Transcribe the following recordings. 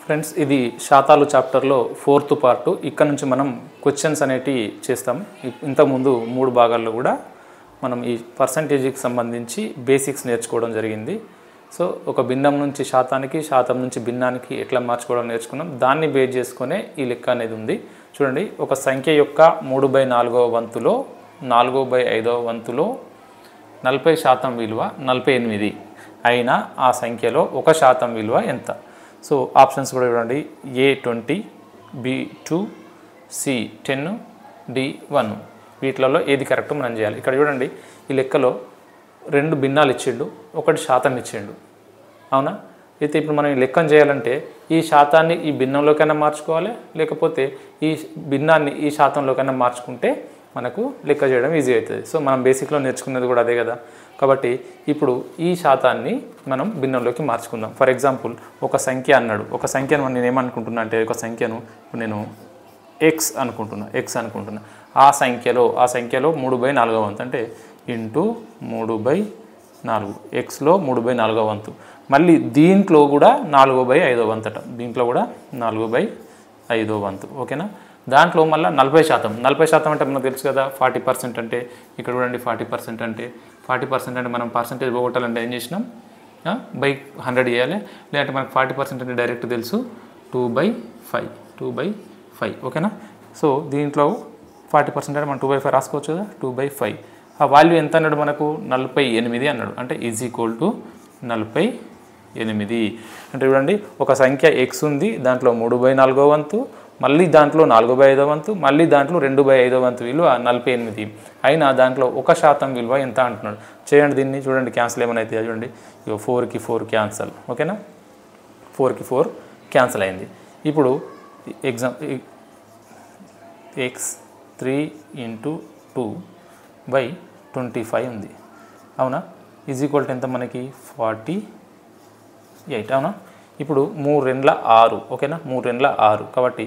Friends, ఇది శాతాలు చాప్టర్లో 4th part. ఇక్కడ నుంచి మనం క్వశ్చన్స్ అనేటివి చేస్తాం. ఇంతకుముందు 3 భాగాల్లో కూడా మనం ఈ పర్సంటేజ్కి సంబంధించి బేసిక్స్ నేర్చుకోవడం జరిగింది. సో ఒక భిన్నం నుంచి శాతానికి, శాతం నుంచి భిన్నానికి ఎట్లా మార్చుకోవడం నేర్చుకున్నాం. దాన్ని బేస్ చేసుకునే ఈ లెక్క అనేది ఉంది. చూడండి, ఒక సంఖ్య యొక్క 3/4వ వంతులో 4/5వ వంతులో 40% విలువ 48 అయినా ఆ సంఖ్యలో 1% విలువ ఎంత? సో ఆప్షన్స్ కూడా చూడండి. A20, B2, C10, D1. వీటిలలో ఏది కరెక్ట్ మనం చేయాలి. ఇక్కడ చూడండి, ఈ లెక్కలో 2 భిన్నాలు ఇచ్చిండు, 1 శాతం ఇచ్చిండు. అవునా? అయితే ఇప్పుడు మనం ఈ లెక్కను చేయాలంటే ఈ శాతాన్ని ఈ భిన్నంలోకైనా మార్చుకోవాలి, లేకపోతే ఈ భిన్నాన్ని ఈ శాతంలోకైనా మార్చుకుంటే మనకు లెక్క చేయడం ఈజీ అవుతుంది. సో మనం బేసిక్లో నేర్చుకున్నది కూడా అదే కదా. కాబట్టి ఇప్పుడు ఈ శాతాన్ని మనం భిన్నంలోకి మార్చుకుందాం. ఫర్ ఎగ్జాంపుల్, ఒక సంఖ్య అన్నాడు. ఒక సంఖ్యను నేను ఏమనుకుంటున్నా అంటే, ఒక సంఖ్యను నేను ఎక్స్ అనుకుంటున్నా. ఆ సంఖ్యలో 3/4వ వంతు అంటే ఇంటూ 3/4, ఎక్స్లో 3/4వ వంతు. మళ్ళీ దీంట్లో కూడా 4/5వ వంతు అట. దీంట్లో కూడా 4/5వ వంతు. ఓకేనా? దాంట్లో మళ్ళీ 40% అంటే మనకు తెలుసు కదా, 40% అంటే ఇక్కడ చూడండి. 40% అంటే మనం పర్సంటేజ్ పోగొట్టాలంటే ఏం చేసినాం, బై 100 చేయాలి. లేదంటే మనకు 40% అంటే డైరెక్ట్ తెలుసు, 2/5. ఓకేనా? సో దీంట్లో 40% అంటే మనం 2/5 రాసుకోవచ్చు కదా, 2/5. ఆ వాల్యూ ఎంత అన్నాడు మనకు? 48 అన్నాడు. అంటే ఈజ్ ఈక్వల్ టు 48. అంటే చూడండి, ఒక సంఖ్య ఎక్స్ ఉంది, దాంట్లో 3/4వ వంతు, మళ్ళీ దాంట్లో 4/5వ వంతు, మళ్ళీ దాంట్లో 2/5వ వంతు విలువ 48. అయినా దాంట్లో 1% విలువ ఎంత అంటున్నాడు. చేయండి దీన్ని. చూడండి, క్యాన్సిల్ ఏమైనా అయితే చూడండి. 4కి 4 క్యాన్సల్. ఓకేనా? 4కి 4 క్యాన్సిల్ అయింది. ఇప్పుడు ఎక్స్ 3 × 2/25 ఉంది. అవునా? ఈజ్ ఈక్వల్ టు ఎంత మనకి? 48. అవునా? ఇప్పుడు 3 రెండ్ల 6. ఓకేనా? 3 రెండ్ల 6 కాబట్టి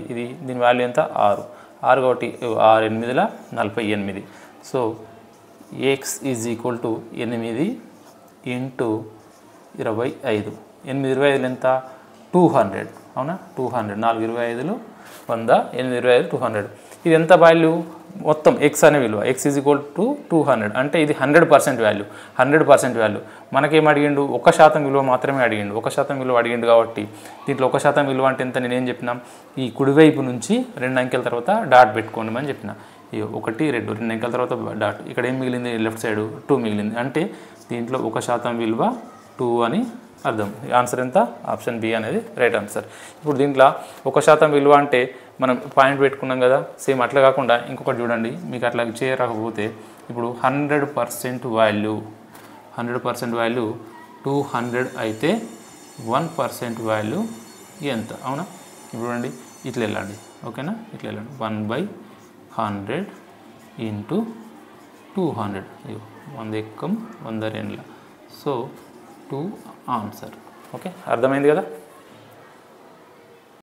దీని వాల్యూ ఎంత? 6 కాబట్టి 6 8ల 48. So X is equal to 8 × 25. 8 25 ఎంత? 200. అవునా? 200. 4 25లు 100, 8 25 200. ఇది ఎంత వాల్యూ? మొత్తం ఎక్స్ అనే విలువ. ఎక్స్ ఈజ్ ఈక్వల్ టు 200 అంటే ఇది 100% వాల్యూ. 100% వాల్యూ. మనకేం అడిగిండు? 1% విలువ మాత్రమే అడిగిండు. 1% విలువ అడిగిండు కాబట్టి దీంట్లో 1% విలువ అంటే ఎంత? నేనేం చెప్పినా, ఈ కుడివైపు నుంచి 2 అంకెల తర్వాత డాట్ పెట్టుకోండి అని చెప్పిన. 1 2 అంకెల తర్వాత డాట్. ఇక్కడ ఏం మిగిలింది? లెఫ్ట్ సైడ్ 2 మిగిలింది. అంటే దీంట్లో 1% విలువ 2 అని అర్థం. ఆన్సర్ ఎంత? ఆప్షన్ బి అనేది రైట్ ఆన్సర్. ఇప్పుడు దీంట్లో 1% విలువ అంటే మనం పాయింట్ పెట్టుకున్నాం కదా. సేమ్ అట్లా కాకుండా ఇంకొకటి చూడండి. మీకు అట్లా చేయరాకపోతే ఇప్పుడు 100% వాల్యూ 200 అయితే 1% వాల్యూ ఎంత? అవునా? ఇప్పుడు చూడండి, ఇట్లా వెళ్ళండి. ఓకేనా? ఇట్లా వెళ్ళండి. 1/100 × 200. 100 ఎక్కం 100 రెండ్ల. So 2 answer. ఓకే, అర్థమైంది కదా.